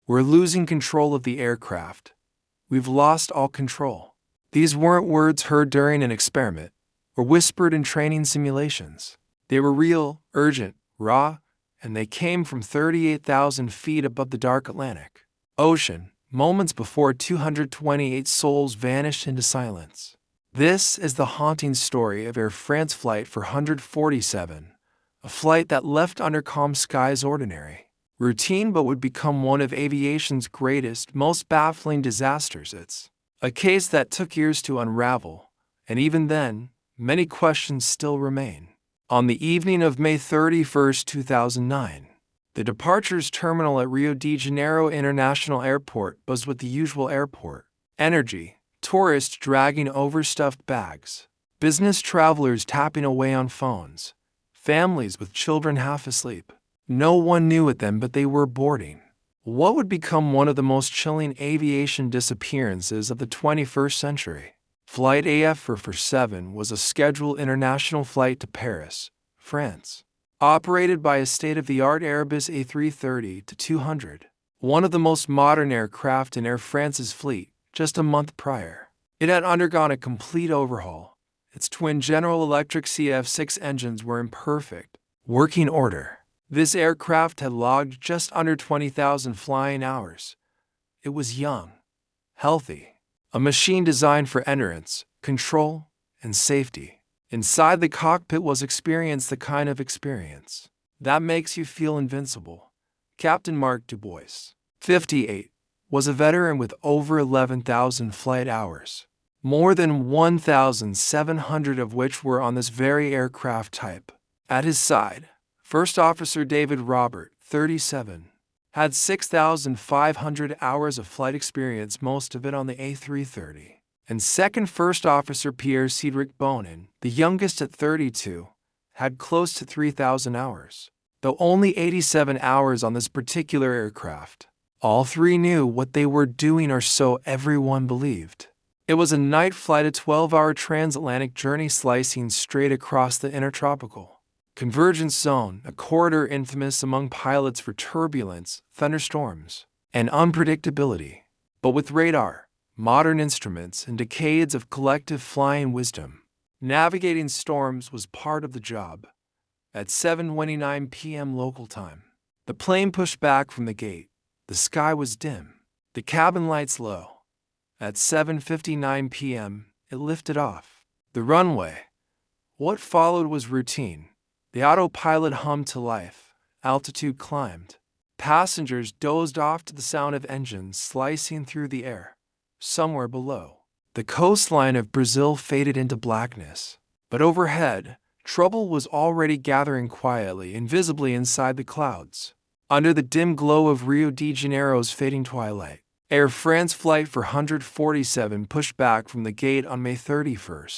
"We're losing control of the aircraft. We've lost all control." These weren't words heard during an experiment or whispered in training simulations. They were real, urgent, raw, and they came from 38,000 feet above the dark Atlantic Ocean, moments before 228 souls vanished into silence. This is the haunting story of Air France Flight 447, a flight that left under calm skies ordinary, routine, but would become one of aviation's greatest, most baffling disasters. It's a case that took years to unravel, and even then, many questions still remain. On the evening of May 31, 2009, the departures terminal at Rio de Janeiro International Airport buzzed with the usual airport energy: tourists dragging overstuffed bags, business travelers tapping away on phones, families with children half asleep. No one knew it then, but they were boarding what would become one of the most chilling aviation disappearances of the 21st century. Flight AF447 was a scheduled international flight to Paris, France, operated by a state-of-the-art Airbus A330-200, one of the most modern aircraft in Air France's fleet. Just a month prior, it had undergone a complete overhaul. Its twin General Electric CF6 engines were in perfect working order. This aircraft had logged just under 20,000 flying hours. It was young, healthy, a machine designed for endurance, control, and safety. Inside the cockpit was the kind of experience that makes you feel invincible. Captain Marc Dubois, 58, was a veteran with over 11,000 flight hours, more than 1,700 of which were on this very aircraft type. At his side, First Officer David Robert, 37, had 6,500 hours of flight experience, most of it on the A330. And Second First Officer Pierre-Cédric Bonin, the youngest at 32, had close to 3,000 hours, though only 87 hours on this particular aircraft. All three knew what they were doing, or so everyone believed. It was a night flight, a 12-hour transatlantic journey slicing straight across the intertropical convergence zone, a corridor infamous among pilots for turbulence, thunderstorms, and unpredictability. But with radar, modern instruments, and decades of collective flying wisdom, navigating storms was part of the job. At 7:29 p.m. local time, the plane pushed back from the gate. The sky was dim, the cabin lights low. At 7:59 p.m., it lifted off the runway. What followed was routine. The autopilot hummed to life. Altitude climbed. Passengers dozed off to the sound of engines slicing through the air. Somewhere below, the coastline of Brazil faded into blackness. But overhead, trouble was already gathering quietly, invisibly inside the clouds. Under the dim glow of Rio de Janeiro's fading twilight, Air France Flight 447 pushed back from the gate on May 31,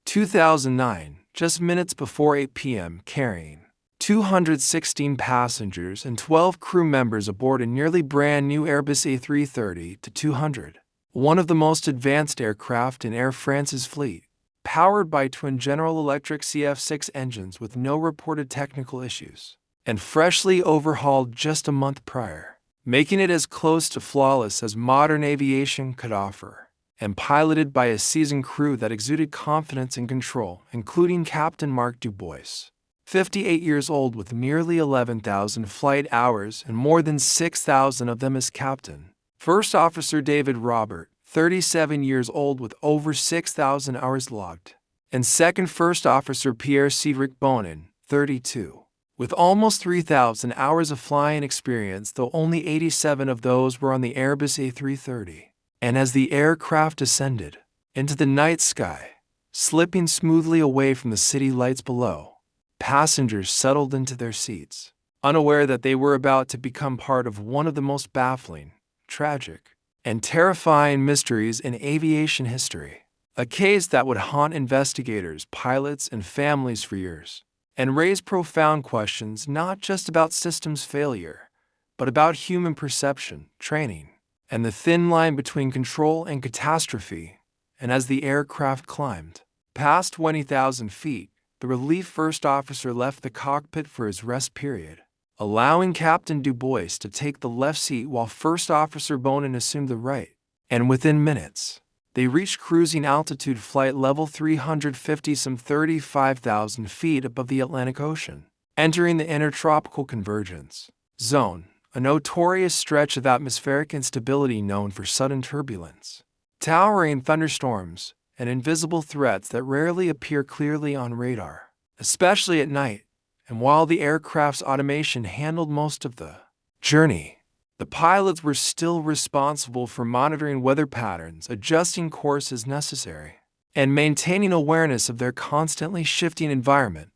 2009, just minutes before 8 p.m., carrying 216 passengers and 12 crew members aboard a nearly brand new Airbus A330-200, one of the most advanced aircraft in Air France's fleet, powered by twin General Electric CF6 engines with no reported technical issues, and freshly overhauled just a month prior, making it as close to flawless as modern aviation could offer, and piloted by a seasoned crew that exuded confidence and control, including Captain Marc Dubois, 58 years old with nearly 11,000 flight hours and more than 6,000 of them as captain. First Officer David Robert, 37 years old with over 6,000 hours logged. And Second First Officer Pierre-Cédric Bonin, 32, with almost 3,000 hours of flying experience, though only 87 of those were on the Airbus A330. And as the aircraft ascended into the night sky, slipping smoothly away from the city lights below, passengers settled into their seats, unaware that they were about to become part of one of the most baffling, tragic, and terrifying mysteries in aviation history. A case that would haunt investigators, pilots, and families for years, and raise profound questions not just about systems failure, but about human perception, training, and the thin line between control and catastrophe. And as the aircraft climbed past 20,000 feet, the relief first officer left the cockpit for his rest period. allowing Captain Du Bois to take the left seat while First Officer Bonin assumed the right. And within minutes, they reached cruising altitude flight level 350, some 35,000 feet above the Atlantic Ocean, entering the intertropical convergence zone, a notorious stretch of atmospheric instability known for sudden turbulence, towering thunderstorms, and invisible threats that rarely appear clearly on radar, especially at night. And while the aircraft's automation handled most of the journey, the pilots were still responsible for monitoring weather patterns, adjusting course as necessary, and maintaining awareness of their constantly shifting environment.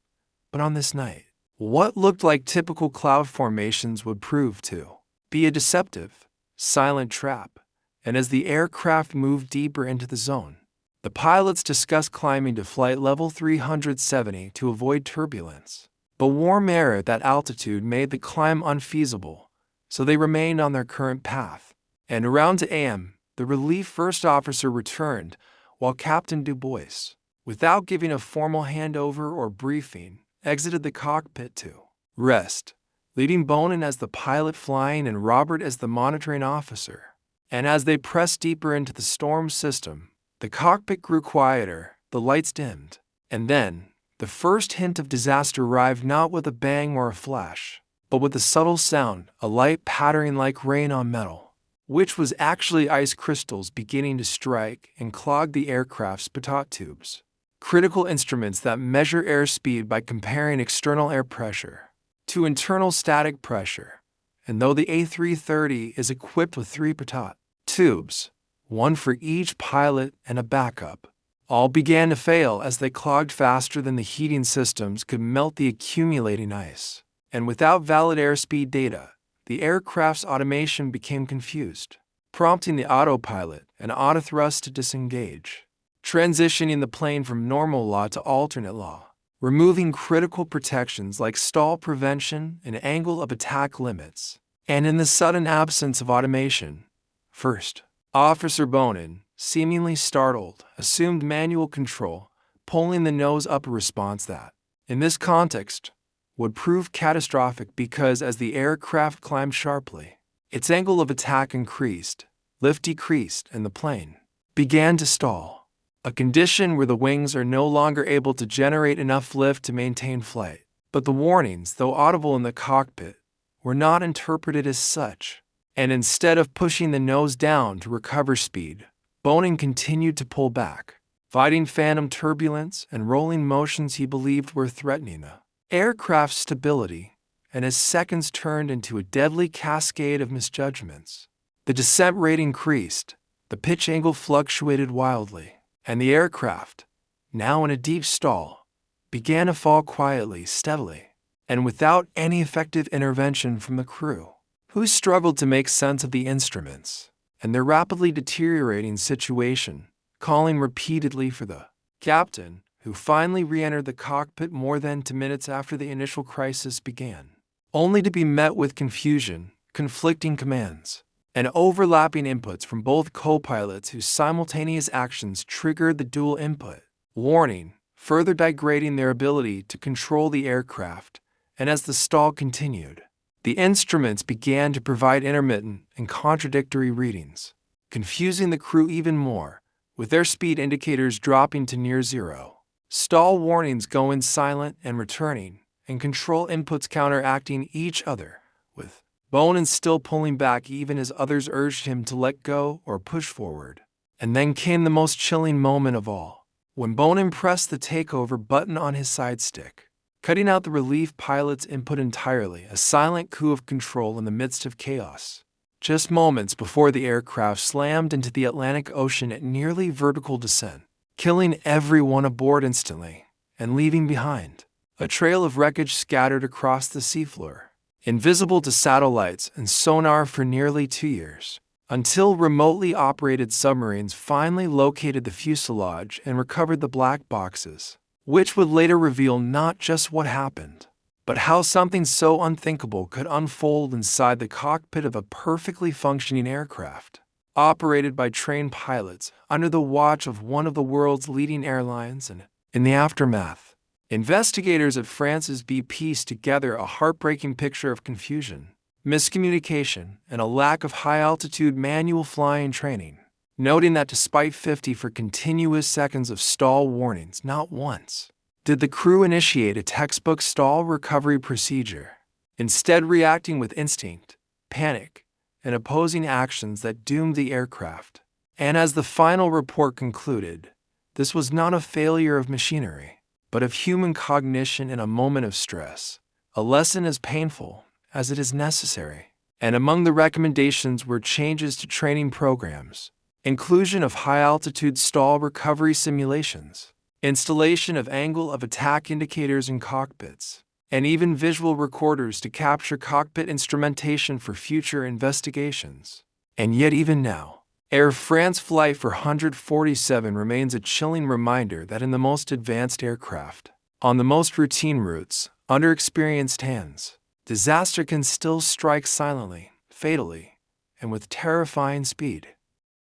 But on this night, what looked like typical cloud formations would prove to be a deceptive, silent trap, and as the aircraft moved deeper into the zone, the pilots discussed climbing to flight level 370 to avoid turbulence. But warm air at that altitude made the climb unfeasible, so they remained on their current path. And around 2 a.m., the relief first officer returned, while Captain Du Bois, without giving a formal handover or briefing, exited the cockpit to rest, leading Bonin as the pilot flying and Robert as the monitoring officer. And as they pressed deeper into the storm system, the cockpit grew quieter, the lights dimmed, and then the first hint of disaster arrived, not with a bang or a flash, but with a subtle sound, a light pattering like rain on metal, which was actually ice crystals beginning to strike and clog the aircraft's pitot tubes, critical instruments that measure airspeed by comparing external air pressure to internal static pressure. And though the A330 is equipped with 3 pitot tubes, one for each pilot and a backup, all began to fail as they clogged faster than the heating systems could melt the accumulating ice. And without valid airspeed data, the aircraft's automation became confused, prompting the autopilot and autothrust to disengage, transitioning the plane from normal law to alternate law, removing critical protections like stall prevention and angle of attack limits. And in the sudden absence of automation, First Officer Bonin, seemingly startled, assumed manual control, pulling the nose up, a response that, in this context, would prove catastrophic because as the aircraft climbed sharply, its angle of attack increased, lift decreased, and the plane began to stall, a condition where the wings are no longer able to generate enough lift to maintain flight. But the warnings, though audible in the cockpit, were not interpreted as such, and instead of pushing the nose down to recover speed, Bonin continued to pull back, fighting phantom turbulence and rolling motions he believed were threatening the aircraft's stability. And as seconds turned into a deadly cascade of misjudgments, the descent rate increased, the pitch angle fluctuated wildly, and the aircraft, now in a deep stall, began to fall quietly, steadily, and without any effective intervention from the crew, who struggled to make sense of the instruments and their rapidly deteriorating situation, calling repeatedly for the captain, who finally re-entered the cockpit more than 2 minutes after the initial crisis began, only to be met with confusion, conflicting commands, and overlapping inputs from both co-pilots whose simultaneous actions triggered the dual input warning, further degrading their ability to control the aircraft. And as the stall continued, the instruments began to provide intermittent and contradictory readings, confusing the crew even more, with their speed indicators dropping to near zero, stall warnings going silent and returning, and control inputs counteracting each other, with Bonin still pulling back even as others urged him to let go or push forward. And then came the most chilling moment of all, when Bonin pressed the takeover button on his side stick, cutting out the relief pilot's input entirely, a silent coup of control in the midst of chaos. Just moments before the aircraft slammed into the Atlantic Ocean at nearly vertical descent, killing everyone aboard instantly, and leaving behind a trail of wreckage scattered across the seafloor, invisible to satellites and sonar for nearly 2 years, until remotely operated submarines finally located the fuselage and recovered the black boxes, which would later reveal not just what happened, but how something so unthinkable could unfold inside the cockpit of a perfectly functioning aircraft, operated by trained pilots under the watch of one of the world's leading airlines. And in the aftermath, Investigators at France's B pieced together a heartbreaking picture of confusion, miscommunication, and a lack of high-altitude manual flying training, noting that despite 50 for continuous seconds of stall warnings, not once did the crew initiate a textbook stall recovery procedure, instead reacting with instinct, panic, and opposing actions that doomed the aircraft. And as the final report concluded, this was not a failure of machinery, but of human cognition in a moment of stress, a lesson as painful as it is necessary. And among the recommendations were changes to training programs, inclusion of high-altitude stall recovery simulations, installation of angle of attack indicators in cockpits, and even visual recorders to capture cockpit instrumentation for future investigations. And yet even now, Air France Flight 447 remains a chilling reminder that in the most advanced aircraft, on the most routine routes, under experienced hands, disaster can still strike silently, fatally, and with terrifying speed.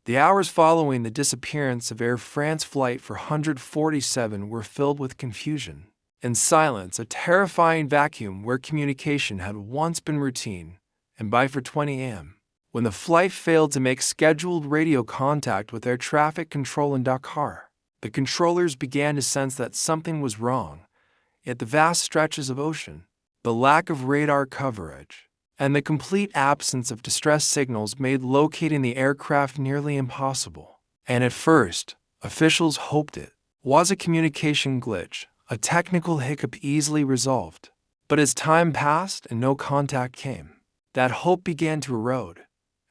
The hours following the disappearance of Air France Flight 447 were filled with confusion and silence, a terrifying vacuum where communication had once been routine. And by 4:20 a.m., when the flight failed to make scheduled radio contact with air traffic control in Dakar, the controllers began to sense that something was wrong. Yet the vast stretches of ocean, the lack of radar coverage, and the complete absence of distress signals made locating the aircraft nearly impossible. And at first, officials hoped it was a communication glitch, a technical hiccup easily resolved. But as time passed and no contact came, that hope began to erode.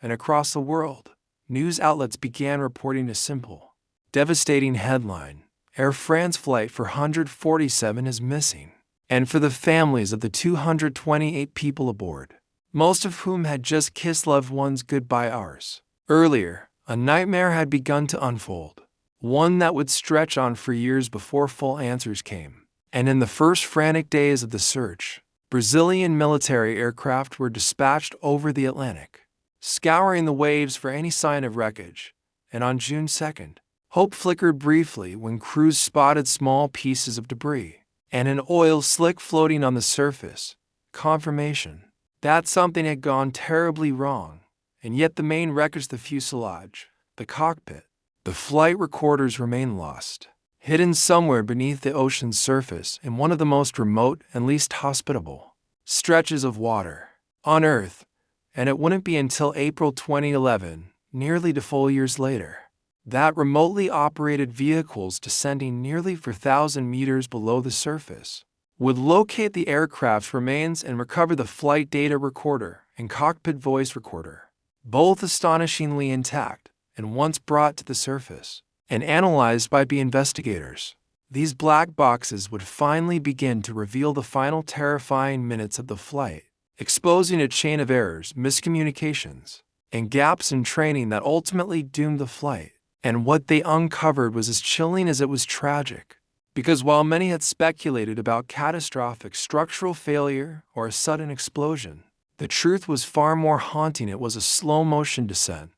And across the world, news outlets began reporting a simple, devastating headline: Air France Flight 447 is missing. And for the families of the 228 people aboard, most of whom had just kissed loved ones goodbye hours earlier, a nightmare had begun to unfold, one that would stretch on for years before full answers came. And in the first frantic days of the search, Brazilian military aircraft were dispatched over the Atlantic, scouring the waves for any sign of wreckage. And on June 2nd, hope flickered briefly when crews spotted small pieces of debris and an oil slick floating on the surface, confirmation that something had gone terribly wrong. And yet the main wreckage, the fuselage, the cockpit, the flight recorders remain lost, hidden somewhere beneath the ocean's surface in one of the most remote and least hospitable stretches of water on Earth. And it wouldn't be until April 2011, nearly 2 years later, that remotely operated vehicles descending nearly 4,000 meters below the surface would locate the aircraft's remains and recover the flight data recorder and cockpit voice recorder, both astonishingly intact and once brought to the surface and analyzed by the investigators. These black boxes would finally begin to reveal the final terrifying minutes of the flight, exposing a chain of errors, miscommunications, and gaps in training that ultimately doomed the flight. And what they uncovered was as chilling as it was tragic. Because while many had speculated about catastrophic structural failure or a sudden explosion, the truth was far more haunting. It was a slow-motion descent,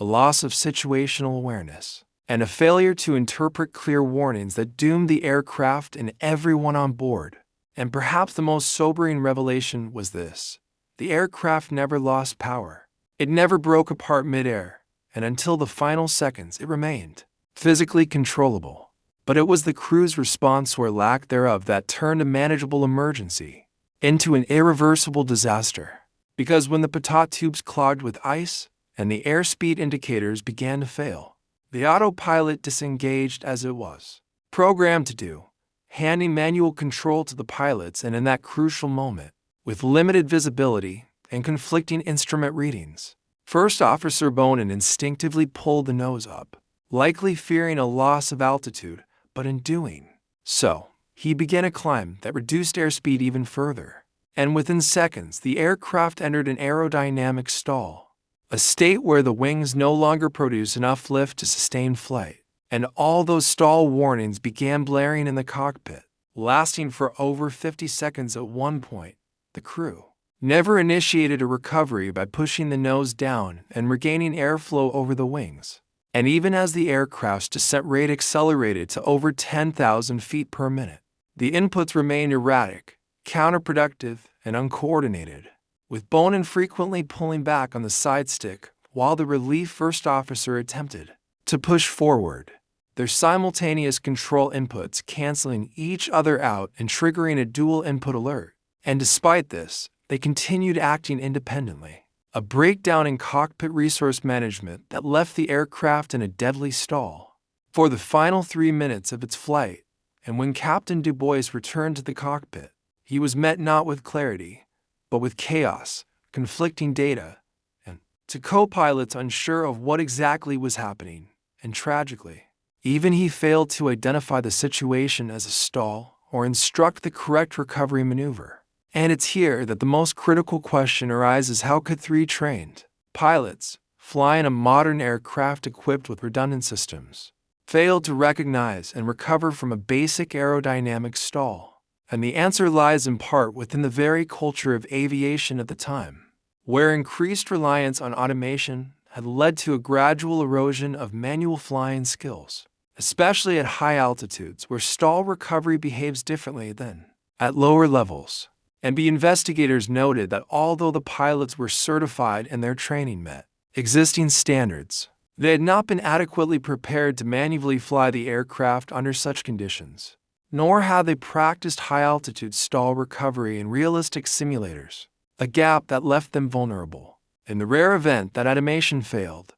a loss of situational awareness, and a failure to interpret clear warnings that doomed the aircraft and everyone on board. And perhaps the most sobering revelation was this: the aircraft never lost power. It never broke apart mid-air, and until the final seconds it remained physically controllable. But it was the crew's response or lack thereof that turned a manageable emergency into an irreversible disaster. Because when the pitot tubes clogged with ice and the airspeed indicators began to fail, the autopilot disengaged as it was programmed to do, handing manual control to the pilots. And in that crucial moment, with limited visibility and conflicting instrument readings, First Officer Bonin instinctively pulled the nose up, likely fearing a loss of altitude. But in doing so, he began a climb that reduced airspeed even further. And within seconds, the aircraft entered an aerodynamic stall, a state where the wings no longer produce enough lift to sustain flight. And all those stall warnings began blaring in the cockpit, lasting for over 50 seconds at one point. The crew never initiated a recovery by pushing the nose down and regaining airflow over the wings. And even as the aircraft's descent rate accelerated to over 10,000 feet per minute, The inputs remained erratic, counterproductive, and uncoordinated, with Bonin frequently pulling back on the side stick while the relief first officer attempted to push forward, their simultaneous control inputs canceling each other out and triggering a dual input alert. And despite this, they continued acting independently. A breakdown in cockpit resource management that left the aircraft in a deadly stall for the final 3 minutes of its flight. And when Captain Du Bois returned to the cockpit, he was met not with clarity, but with chaos, conflicting data, and to co-pilots unsure of what exactly was happening. And tragically, even he failed to identify the situation as a stall or instruct the correct recovery maneuver. And it's here that the most critical question arises: how could 3 trained pilots, flying a modern aircraft equipped with redundant systems, fail to recognize and recover from a basic aerodynamic stall? And the answer lies in part within the very culture of aviation at the time, where increased reliance on automation had led to a gradual erosion of manual flying skills, especially at high altitudes where stall recovery behaves differently than at lower levels. And the investigators noted that although the pilots were certified and their training met existing standards, they had not been adequately prepared to manually fly the aircraft under such conditions, nor had they practiced high-altitude stall recovery in realistic simulators, a gap that left them vulnerable. In the rare event that automation failed,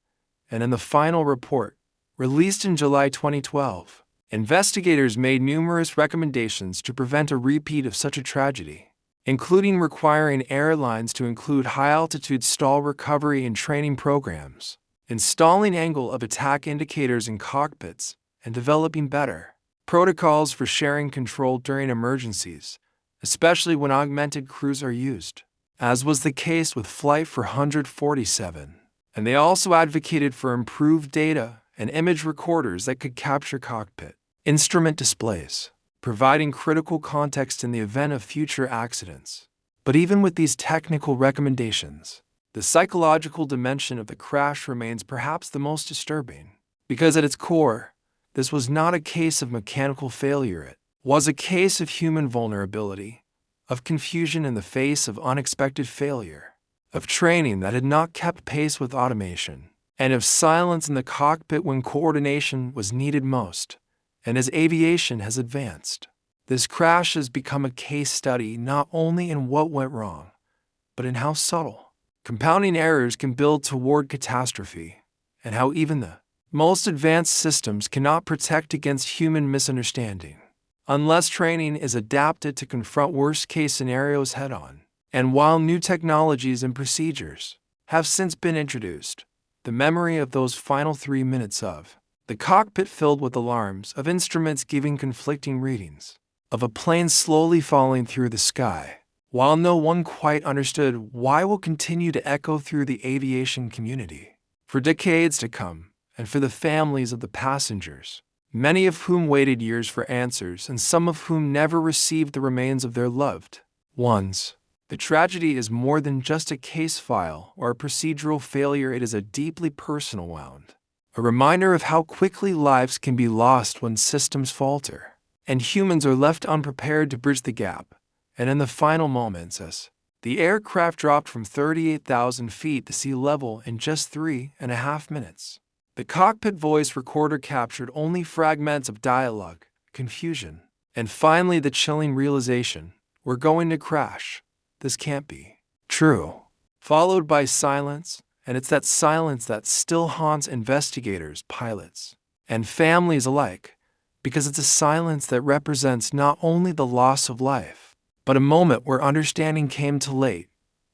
and in the final report, released in July 2012, investigators made numerous recommendations to prevent a repeat of such a tragedy, including requiring airlines to include high-altitude stall recovery in training programs, installing angle of attack indicators in cockpits, and developing better protocols for sharing control during emergencies, especially when augmented crews are used, as was the case with Flight 447. And they also advocated for improved data and image recorders that could capture cockpit instrument displays, providing critical context in the event of future accidents. But even with these technical recommendations, the psychological dimension of the crash remains perhaps the most disturbing, because at its core, this was not a case of mechanical failure. It was a case of human vulnerability, of confusion in the face of unexpected failure, of training that had not kept pace with automation, and of silence in the cockpit when coordination was needed most. And as aviation has advanced, this crash has become a case study not only in what went wrong, but in how subtle, compounding errors can build toward catastrophe, and how even the most advanced systems cannot protect against human misunderstanding, unless training is adapted to confront worst-case scenarios head-on. And while new technologies and procedures have since been introduced, the memory of those final 3 minutes of the cockpit filled with alarms, of instruments giving conflicting readings, of a plane slowly falling through the sky, while no one quite understood why, will continue to echo through the aviation community for decades to come, and for the families of the passengers, many of whom waited years for answers and some of whom never received the remains of their loved ones. The tragedy is more than just a case file or a procedural failure. It is a deeply personal wound, a reminder of how quickly lives can be lost when systems falter, and humans are left unprepared to bridge the gap. And in the final moments, as the aircraft dropped from 38,000 feet to sea level in just 3.5 minutes, the cockpit voice recorder captured only fragments of dialogue, confusion, and finally the chilling realization: we're going to crash. This can't be true. Followed by silence. And it's that silence that still haunts investigators, pilots, and families alike, because it's a silence that represents not only the loss of life, but a moment where understanding came too late,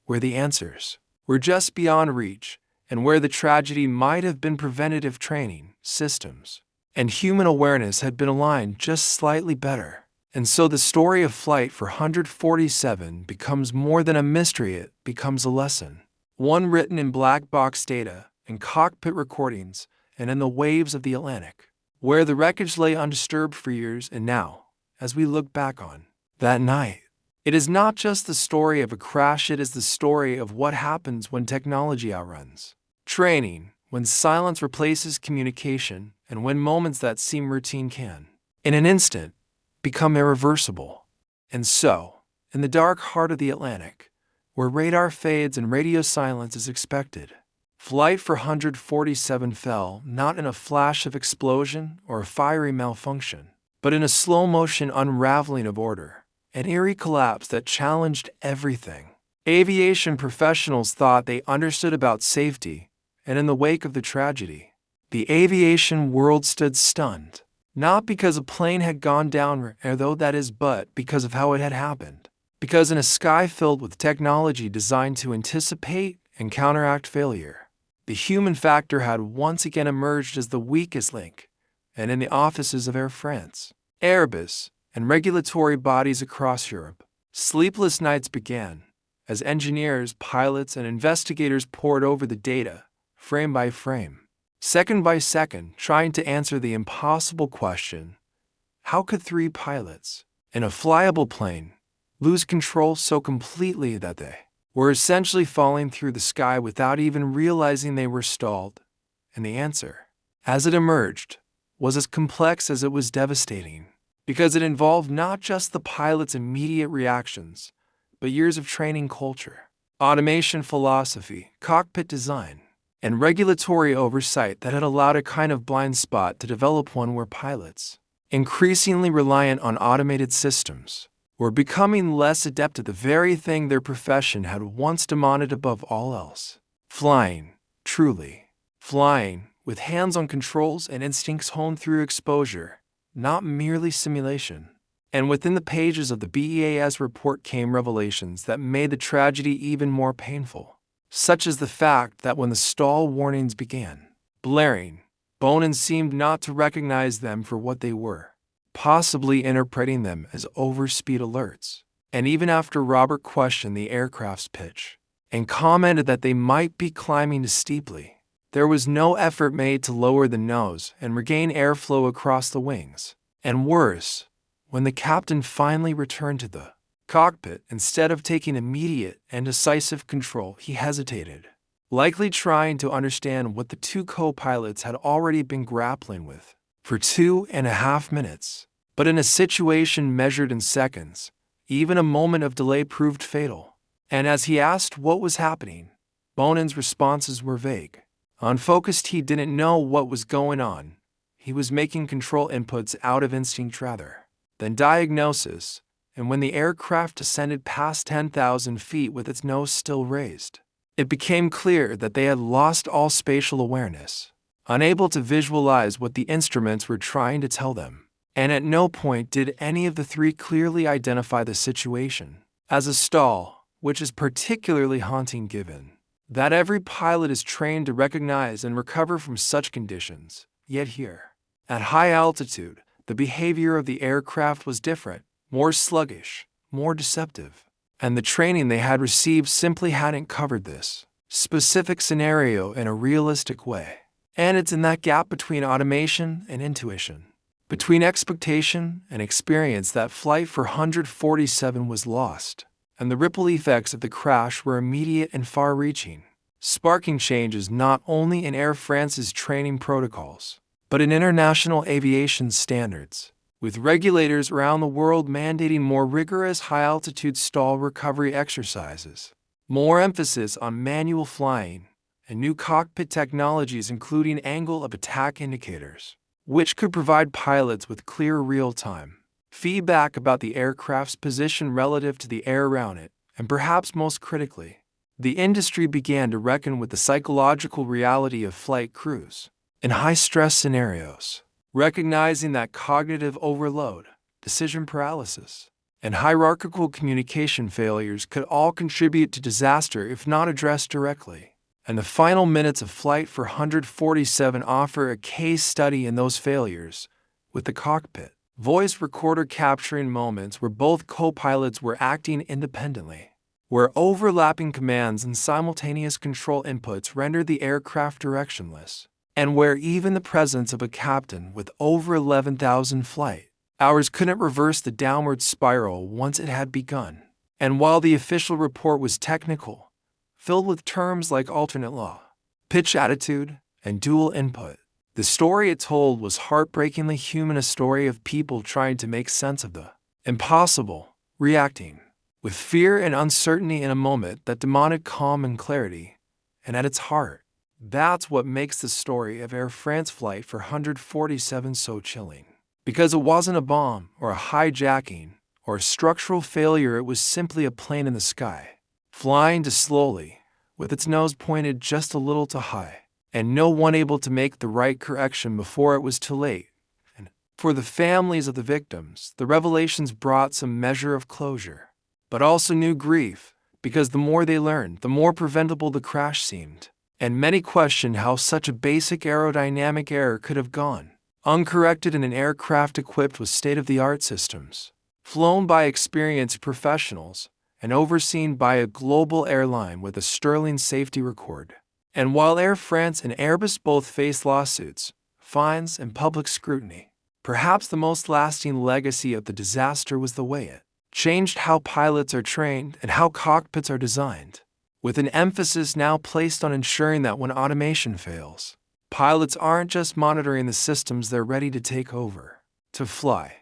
where the answers were just beyond reach, and where the tragedy might have been prevented if training, systems, and human awareness had been aligned just slightly better. And so the story of Flight 447 becomes more than a mystery. It becomes a lesson. One written in black box data, in cockpit recordings, and in the waves of the Atlantic, where the wreckage lay undisturbed for years. And now, as we look back on that night, it is not just the story of a crash, it is the story of what happens when technology outruns training, when silence replaces communication, and when moments that seem routine can, in an instant, become irreversible. And so, in the dark heart of the Atlantic, where radar fades and radio silence is expected, Flight 447 fell not in a flash of explosion or a fiery malfunction, but in a slow-motion unraveling of order, an eerie collapse that challenged everything aviation professionals thought they understood about safety, and in the wake of the tragedy, the aviation world stood stunned, not because a plane had gone down, but because of how it had happened. Because in a sky filled with technology designed to anticipate and counteract failure, the human factor had once again emerged as the weakest link, and in the offices of Air France, Airbus, and regulatory bodies across Europe, sleepless nights began, as engineers, pilots, and investigators pored over the data, frame by frame, second by second, trying to answer the impossible question: how could 3 pilots, in a flyable plane, lose control so completely that they were essentially falling through the sky without even realizing they were stalled? And the answer, as it emerged, was as complex as it was devastating, because it involved not just the pilot's immediate reactions, but years of training culture, automation philosophy, cockpit design, and regulatory oversight that had allowed a kind of blind spot to develop, one where pilots, increasingly reliant on automated systems, were becoming less adept at the very thing their profession had once demanded above all else: flying, truly flying, with hands on controls and instincts honed through exposure, not merely simulation. And within the pages of the BEAS report came revelations that made the tragedy even more painful, such as the fact that when the stall warnings began blaring, Bonin seemed not to recognize them for what they were, possibly interpreting them as overspeed alerts. And even after Robert questioned the aircraft's pitch and commented that they might be climbing too steeply, there was no effort made to lower the nose and regain airflow across the wings. And worse, when the captain finally returned to the cockpit, instead of taking immediate and decisive control, he hesitated, likely trying to understand what the 2 co-pilots had already been grappling with for 2.5 minutes. But in a situation measured in seconds, even a moment of delay proved fatal. And as he asked what was happening, Bonin's responses were vague. Unfocused, he didn't know what was going on. He was making control inputs out of instinct rather than diagnosis, and when the aircraft ascended past 10,000 feet with its nose still raised, it became clear that they had lost all spatial awareness, unable to visualize what the instruments were trying to tell them. And at no point did any of the 3 clearly identify the situation as a stall, which is particularly haunting given that every pilot is trained to recognize and recover from such conditions. Yet here, at high altitude, the behavior of the aircraft was different, more sluggish, more deceptive, and the training they had received simply hadn't covered this specific scenario in a realistic way. And it's in that gap between automation and intuition, between expectation and experience, that Flight 447 was lost, and the ripple effects of the crash were immediate and far-reaching, sparking changes not only in Air France's training protocols, but in international aviation standards, with regulators around the world mandating more rigorous high-altitude stall recovery exercises, more emphasis on manual flying, and new cockpit technologies including angle of attack indicators, which could provide pilots with clear real-time feedback about the aircraft's position relative to the air around it. And perhaps most critically, the industry began to reckon with the psychological reality of flight crews in high-stress scenarios, recognizing that cognitive overload, decision paralysis, and hierarchical communication failures could all contribute to disaster if not addressed directly. And the final minutes of Flight 447 offer a case study in those failures, with the cockpit voice recorder capturing moments where both co-pilots were acting independently, where overlapping commands and simultaneous control inputs rendered the aircraft directionless, and where even the presence of a captain with over 11,000 flight hours couldn't reverse the downward spiral once it had begun. And while the official report was technical, filled with terms like alternate law, pitch attitude, and dual input, The story it told was heartbreakingly human, a story of people trying to make sense of the impossible, reacting with fear and uncertainty in a moment that demanded calm and clarity. And at its heart, that's what makes the story of Air France Flight 447 so chilling. Because it wasn't a bomb or a hijacking or a structural failure, it was simply a plane in the sky, flying too slowly, with its nose pointed just a little too high, and no one able to make the right correction before it was too late. And for the families of the victims, the revelations brought some measure of closure, but also new grief, because the more they learned, the more preventable the crash seemed, and many questioned how such a basic aerodynamic error could have gone uncorrected in an aircraft equipped with state-of-the-art systems, flown by experienced professionals, and overseen by a global airline with a sterling safety record. And while Air France and Airbus both face lawsuits, fines, and public scrutiny, perhaps the most lasting legacy of the disaster was the way it changed how pilots are trained and how cockpits are designed, with an emphasis now placed on ensuring that when automation fails, pilots aren't just monitoring the systems, they're ready to take over, to fly,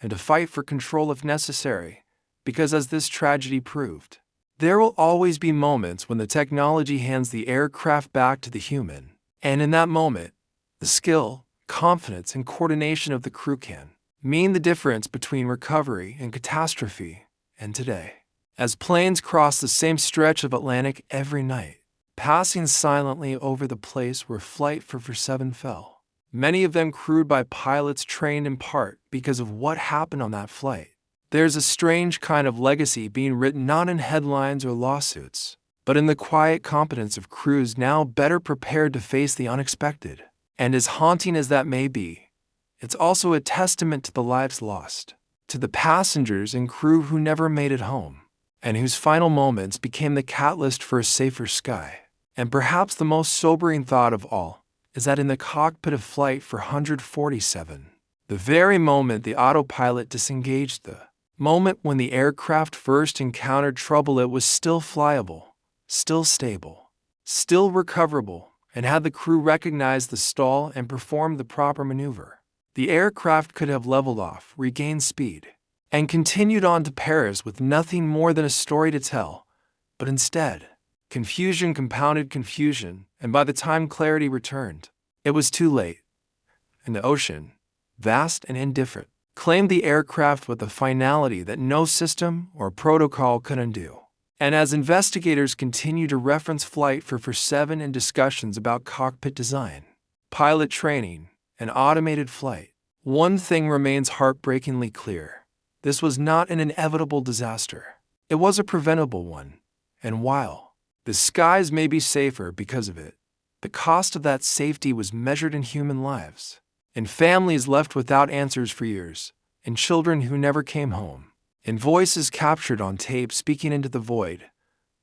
and to fight for control if necessary, because as this tragedy proved, there will always be moments when the technology hands the aircraft back to the human, and in that moment, the skill, confidence, and coordination of the crew can mean the difference between recovery and catastrophe. And today, as planes cross the same stretch of Atlantic every night, passing silently over the place where Flight 447 fell, many of them crewed by pilots trained in part because of what happened on that flight, there's a strange kind of legacy being written not in headlines or lawsuits, but in the quiet competence of crews now better prepared to face the unexpected. And as haunting as that may be, it's also a testament to the lives lost, to the passengers and crew who never made it home, and whose final moments became the catalyst for a safer sky. And perhaps the most sobering thought of all is that in the cockpit of Flight 447, the very moment the autopilot disengaged, the moment when the aircraft first encountered trouble, it was still flyable, still stable, still recoverable, and had the crew recognized the stall and performed the proper maneuver, the aircraft could have leveled off, regained speed, and continued on to Paris with nothing more than a story to tell. But instead, confusion compounded confusion, and by the time clarity returned, it was too late. And the ocean, vast and indifferent, claimed the aircraft with a finality that no system or protocol could undo. And as investigators continue to reference Flight 447 in discussions about cockpit design, pilot training, and automated flight, one thing remains heartbreakingly clear. This was not an inevitable disaster. It was a preventable one. And while the skies may be safer because of it, the cost of that safety was measured in human lives, in families left without answers for years, in children who never came home, in voices captured on tape speaking into the void,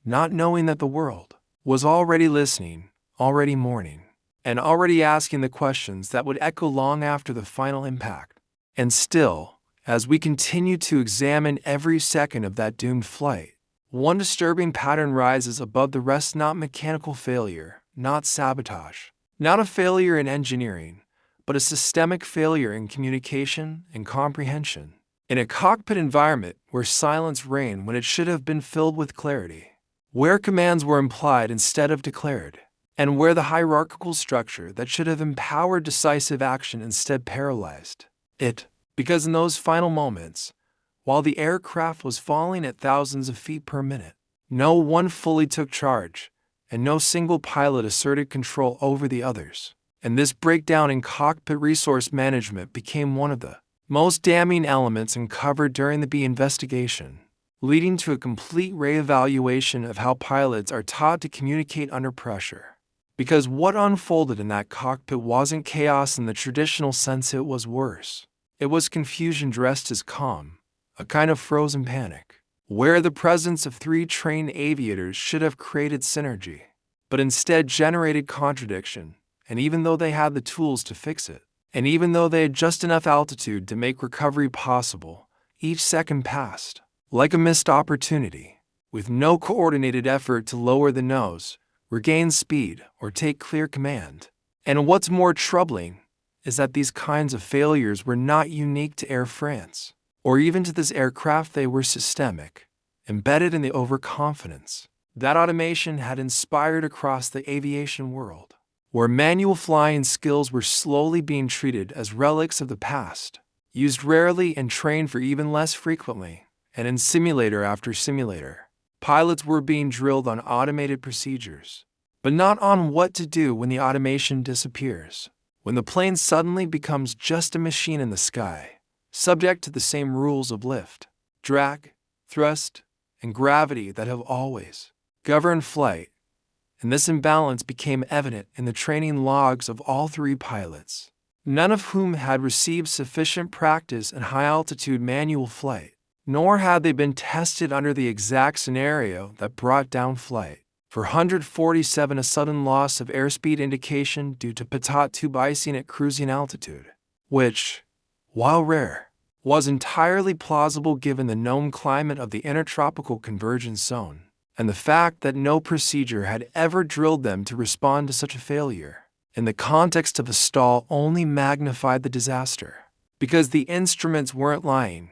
not knowing that the world was already listening, already mourning, and already asking the questions that would echo long after the final impact. And still, as we continue to examine every second of that doomed flight, one disturbing pattern rises above the rest: not mechanical failure, not sabotage, not a failure in engineering, but a systemic failure in communication and comprehension. In a cockpit environment where silence reigned when it should have been filled with clarity, where commands were implied instead of declared, and where the hierarchical structure that should have empowered decisive action instead paralyzed it. Because in those final moments, while the aircraft was falling at thousands of feet per minute, no one fully took charge, and no single pilot asserted control over the others. And this breakdown in cockpit resource management became one of the most damning elements uncovered during the investigation, leading to a complete reevaluation of how pilots are taught to communicate under pressure. Because what unfolded in that cockpit wasn't chaos in the traditional sense, it was worse. It was confusion dressed as calm, a kind of frozen panic, where the presence of 3 trained aviators should have created synergy, but instead generated contradiction. And even though they had the tools to fix it, and even though they had just enough altitude to make recovery possible, each second passed like a missed opportunity, with no coordinated effort to lower the nose, regain speed, or take clear command. And what's more troubling is that these kinds of failures were not unique to Air France, or even to this aircraft. They were systemic, embedded in the overconfidence that automation had inspired across the aviation world, where manual flying skills were slowly being treated as relics of the past, used rarely and trained for even less frequently, and in simulator after simulator, pilots were being drilled on automated procedures, but not on what to do when the automation disappears, when the plane suddenly becomes just a machine in the sky, subject to the same rules of lift, drag, thrust, and gravity that have always governed flight. And this imbalance became evident in the training logs of all three pilots, none of whom had received sufficient practice in high-altitude manual flight, nor had they been tested under the exact scenario that brought down flight. For 147, a sudden loss of airspeed indication due to pitot tube icing at cruising altitude, which, while rare, was entirely plausible given the known climate of the intertropical convergence zone, and the fact that no procedure had ever drilled them to respond to such a failure, in the context of a stall, only magnified the disaster, because the instruments weren't lying,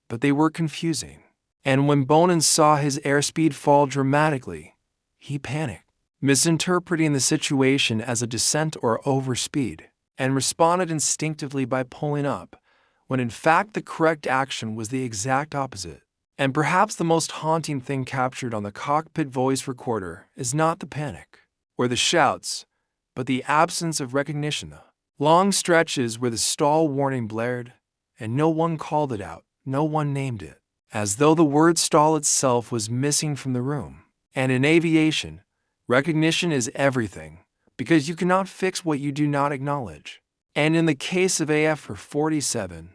but they were confusing. And when Bonin saw his airspeed fall dramatically, he panicked, misinterpreting the situation as a descent or overspeed, and responded instinctively by pulling up, when in fact the correct action was the exact opposite. And perhaps the most haunting thing captured on the cockpit voice recorder is not the panic or the shouts, but the absence of recognition. The long stretches where the stall warning blared, and no one called it out, no one named it, as though the word stall itself was missing from the room. And in aviation, recognition is everything, because you cannot fix what you do not acknowledge. And in the case of AF-47,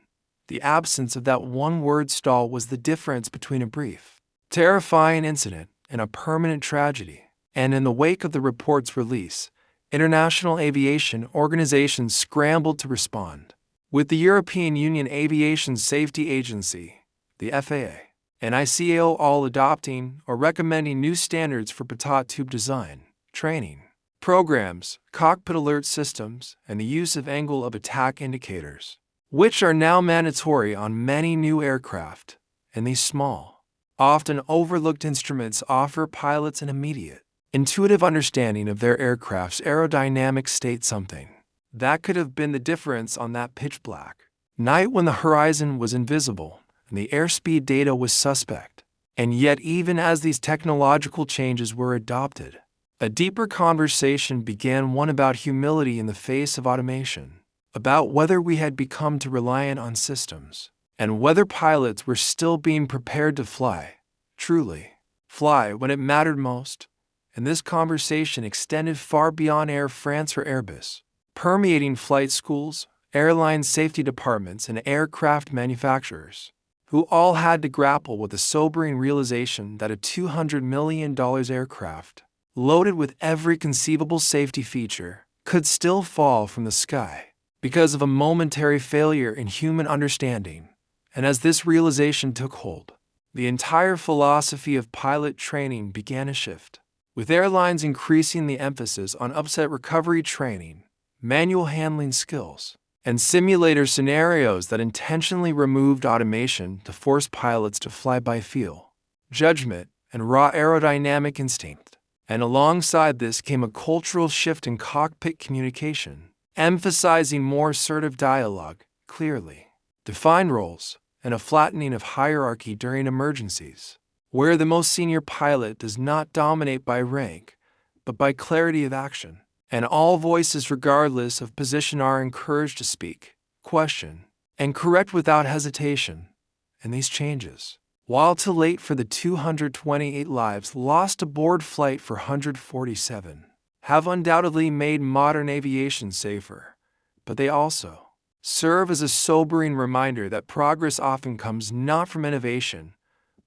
the absence of that one-word stall was the difference between a brief, terrifying incident and a permanent tragedy. And in the wake of the report's release, international aviation organizations scrambled to respond, with the European Union Aviation Safety Agency, the FAA, and ICAO all adopting or recommending new standards for pitot tube design, training, programs, cockpit alert systems, and the use of angle of attack indicators, which are now mandatory on many new aircraft. And these small, often overlooked instruments offer pilots an immediate, intuitive understanding of their aircraft's aerodynamic state, something that could have been the difference on that pitch-black night when the horizon was invisible and the airspeed data was suspect. And yet, even as these technological changes were adopted, a deeper conversation began, one about humility in the face of automation, about whether we had become too reliant on systems, and whether pilots were still being prepared to fly, truly fly when it mattered most. And this conversation extended far beyond Air France or Airbus, permeating flight schools, airline safety departments, and aircraft manufacturers, who all had to grapple with the sobering realization that a $200 million aircraft, loaded with every conceivable safety feature, could still fall from the sky because of a momentary failure in human understanding. And as this realization took hold, the entire philosophy of pilot training began to shift, with airlines increasing the emphasis on upset recovery training, manual handling skills, and simulator scenarios that intentionally removed automation to force pilots to fly by feel, judgment, and raw aerodynamic instinct. And alongside this came a cultural shift in cockpit communication, emphasizing more assertive dialogue, clearly defined roles, and a flattening of hierarchy during emergencies, where the most senior pilot does not dominate by rank, but by clarity of action, and all voices regardless of position are encouraged to speak, question, and correct without hesitation. And these changes, while too late for the 228 lives lost aboard Flight 447, have undoubtedly made modern aviation safer, but they also serve as a sobering reminder that progress often comes not from innovation,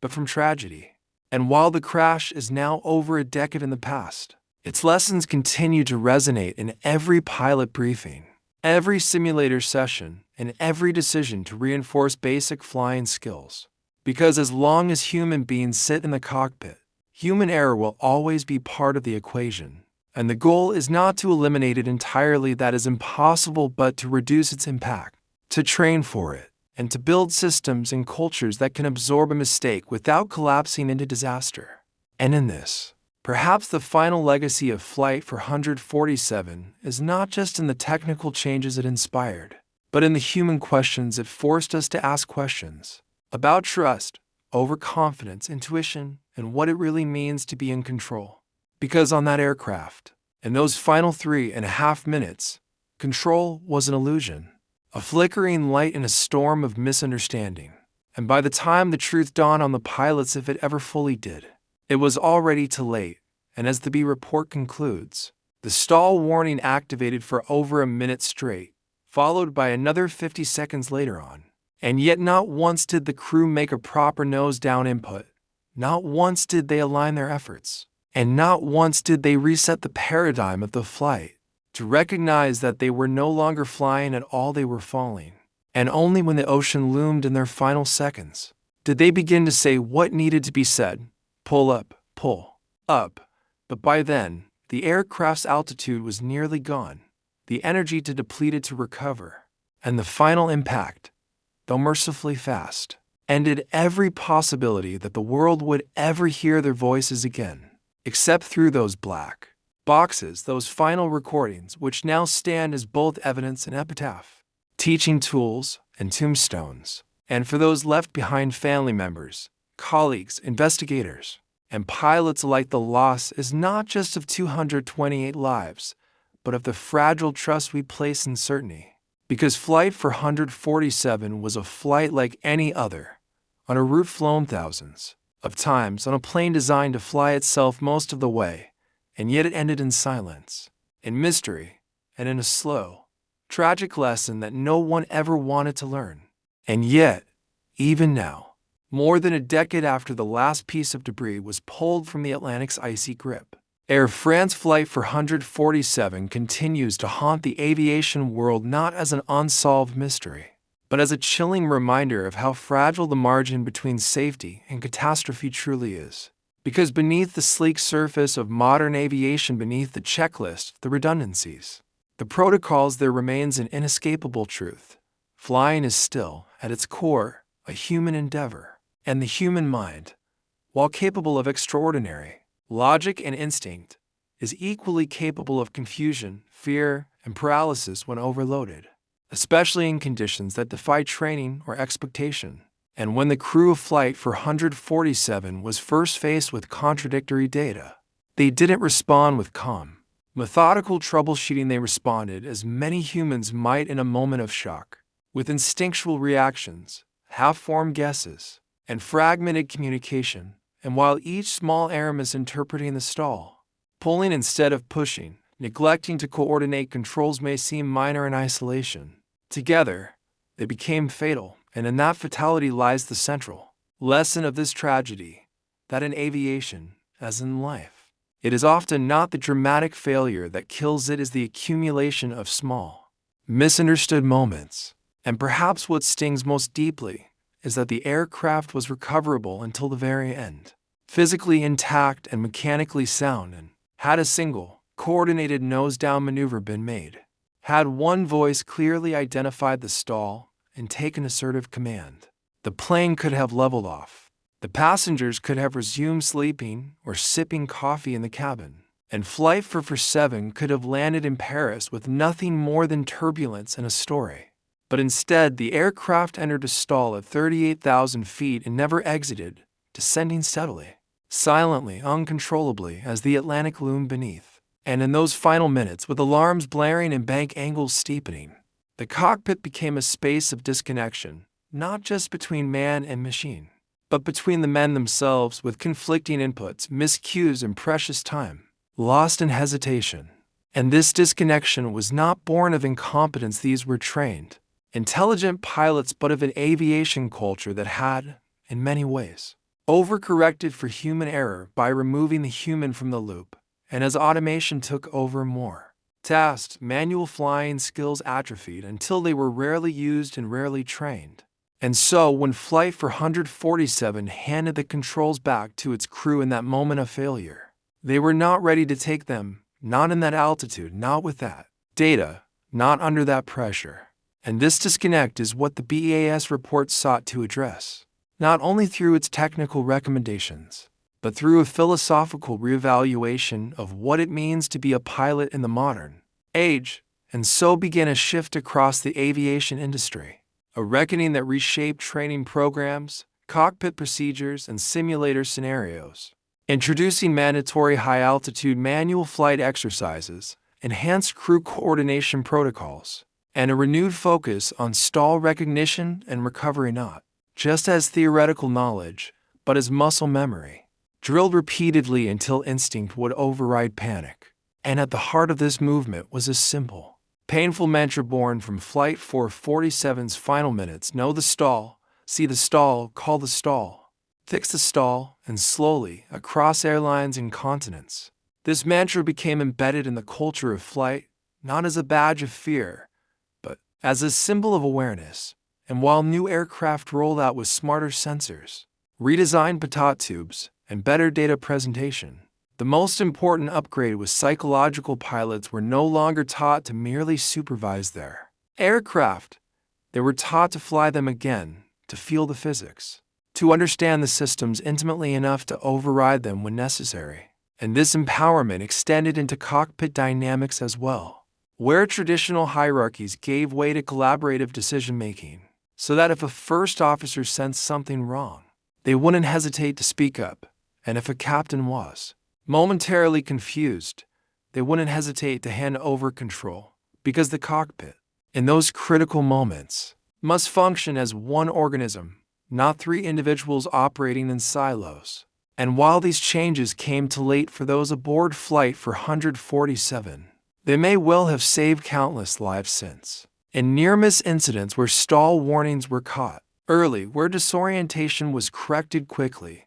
but from tragedy. And while the crash is now over a decade in the past, its lessons continue to resonate in every pilot briefing, every simulator session, and every decision to reinforce basic flying skills. Because as long as human beings sit in the cockpit, human error will always be part of the equation. And the goal is not to eliminate it entirely, that is impossible, but to reduce its impact, to train for it, and to build systems and cultures that can absorb a mistake without collapsing into disaster. And in this, perhaps the final legacy of Flight 447 is not just in the technical changes it inspired, but in the human questions it forced us to ask, questions about trust, overconfidence, intuition, and what it really means to be in control. Because on that aircraft, in those final 3.5 minutes, control was an illusion, a flickering light in a storm of misunderstanding. And by the time the truth dawned on the pilots, if it ever fully did, it was already too late. And as the B report concludes, the stall warning activated for over a minute straight, followed by another 50 seconds later on. And yet not once did the crew make a proper nose-down input. Not once did they align their efforts. And not once did they reset the paradigm of the flight to recognize that they were no longer flying at all, they were falling. And only when the ocean loomed in their final seconds did they begin to say what needed to be said. Pull up, pull up. But by then, the aircraft's altitude was nearly gone, the energy too depleted to recover, and the final impact, though mercifully fast, ended every possibility that the world would ever hear their voices again. Except through those black boxes, those final recordings, which now stand as both evidence and epitaph, teaching tools and tombstones. And for those left behind, family members, colleagues, investigators, and pilots alike, the loss is not just of 228 lives, but of the fragile trust we place in certainty. Because Flight 447 was a flight like any other, on a route flown thousands of times, on a plane designed to fly itself most of the way, and yet it ended in silence, in mystery, and in a slow, tragic lesson that no one ever wanted to learn. And yet, even now, more than a decade after the last piece of debris was pulled from the Atlantic's icy grip, Air France Flight 447 continues to haunt the aviation world, not as an unsolved mystery, but as a chilling reminder of how fragile the margin between safety and catastrophe truly is. Because beneath the sleek surface of modern aviation, beneath the checklist, the redundancies, the protocols, there remains an inescapable truth. Flying is still, at its core, a human endeavor, and the human mind, while capable of extraordinary logic and instinct, is equally capable of confusion, fear, and paralysis when overloaded, especially in conditions that defy training or expectation. And when the crew of Flight 447 was first faced with contradictory data, they didn't respond with calm, methodical troubleshooting. They responded as many humans might in a moment of shock, with instinctual reactions, half-formed guesses, and fragmented communication. And while each small error misinterpreting the stall, pulling instead of pushing, neglecting to coordinate controls may seem minor in isolation, together, they became fatal. And in that fatality lies the central lesson of this tragedy, that in aviation, as in life, it is often not the dramatic failure that kills, it is the accumulation of small, misunderstood moments. And perhaps what stings most deeply is that the aircraft was recoverable until the very end, physically intact and mechanically sound, and had a single, coordinated nose-down maneuver been made, had one voice clearly identified the stall and taken assertive command, the plane could have leveled off. The passengers could have resumed sleeping or sipping coffee in the cabin, and Flight 447 could have landed in Paris with nothing more than turbulence and a story. But instead, the aircraft entered a stall at 38,000 feet and never exited, descending steadily, silently, uncontrollably as the Atlantic loomed beneath. And in those final minutes, with alarms blaring and bank angles steepening, the cockpit became a space of disconnection, not just between man and machine, but between the men themselves, with conflicting inputs, miscues, and precious time, lost in hesitation. And this disconnection was not born of incompetence. These were trained, intelligent pilots, but of an aviation culture that had, in many ways, overcorrected for human error by removing the human from the loop. And as automation took over more tasks, manual flying skills atrophied until they were rarely used and rarely trained. And so, when Flight 447 handed the controls back to its crew in that moment of failure, they were not ready to take them not in that altitude, not with that data, not under that pressure. And this disconnect is what the BAS report sought to address, not only through its technical recommendations, but through a philosophical reevaluation of what it means to be a pilot in the modern age, and so began a shift across the aviation industry, a reckoning that reshaped training programs, cockpit procedures, and simulator scenarios, introducing mandatory high-altitude manual flight exercises, enhanced crew coordination protocols, and a renewed focus on stall recognition and recovery, not just as theoretical knowledge, but as muscle memory, drilled repeatedly until instinct would override panic. And at the heart of this movement was a simple, painful mantra born from Flight 447's final minutes: know the stall, see the stall, call the stall, fix the stall, and slowly, across airlines and continents, this mantra became embedded in the culture of flight, not as a badge of fear, but as a symbol of awareness. And while new aircraft rolled out with smarter sensors, redesigned pitot tubes, and better data presentation, the most important upgrade was psychological. Pilots were no longer taught to merely supervise their aircraft. They were taught to fly them again, to feel the physics, to understand the systems intimately enough to override them when necessary. And this empowerment extended into cockpit dynamics as well, where traditional hierarchies gave way to collaborative decision-making, so that if a first officer sensed something wrong, they wouldn't hesitate to speak up, and if a captain was momentarily confused, they wouldn't hesitate to hand over control, because the cockpit, in those critical moments, must function as one organism, not three individuals operating in silos. And while these changes came too late for those aboard Flight 447, they may well have saved countless lives since. In near-miss incidents where stall warnings were caught early, where disorientation was corrected quickly,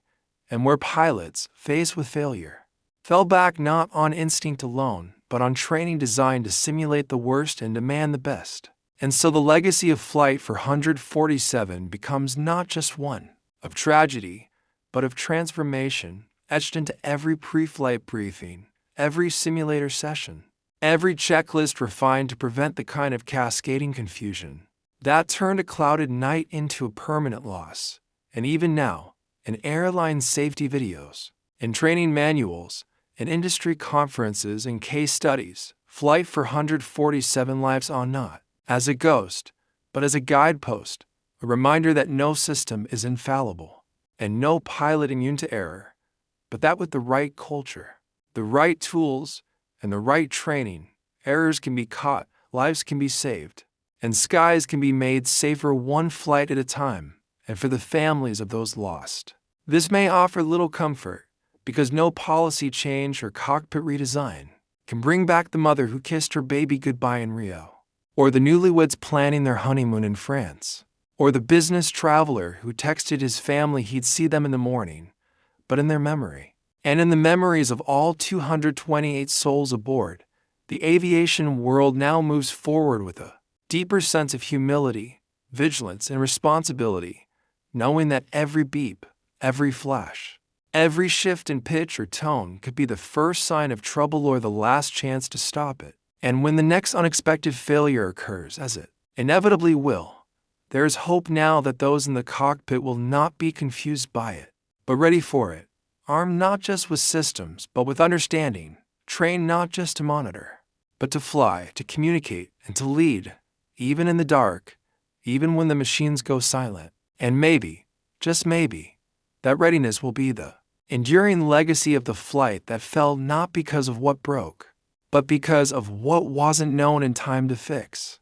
and where pilots, faced with failure, fell back not on instinct alone, but on training designed to simulate the worst and demand the best. And so the legacy of Flight 447 becomes not just one of tragedy, but of transformation, etched into every pre-flight briefing, every simulator session, every checklist refined to prevent the kind of cascading confusion that turned a clouded night into a permanent loss. And even now, in airline safety videos, in training manuals, in industry conferences and case studies, Flight 447 lives on not as a ghost, but as a guidepost, a reminder that no system is infallible, and no pilot immune to error, but that with the right culture, the right tools, and the right training, errors can be caught, lives can be saved, and skies can be made safer one flight at a time. And for the families of those lost, this may offer little comfort, because no policy change or cockpit redesign can bring back the mother who kissed her baby goodbye in Rio, or the newlyweds planning their honeymoon in France, or the business traveler who texted his family he'd see them in the morning. But in their memory, and in the memories of all 228 souls aboard, the aviation world now moves forward with a deeper sense of humility, vigilance, and responsibility, knowing that every beep, every flash, every shift in pitch or tone could be the first sign of trouble or the last chance to stop it. And when the next unexpected failure occurs, as it inevitably will, there is hope now that those in the cockpit will not be confused by it, but ready for it, armed not just with systems, but with understanding, trained not just to monitor, but to fly, to communicate, and to lead, even in the dark, even when the machines go silent. And maybe, just maybe, that readiness will be the enduring legacy of the flight that fell not because of what broke, but because of what wasn't known in time to fix.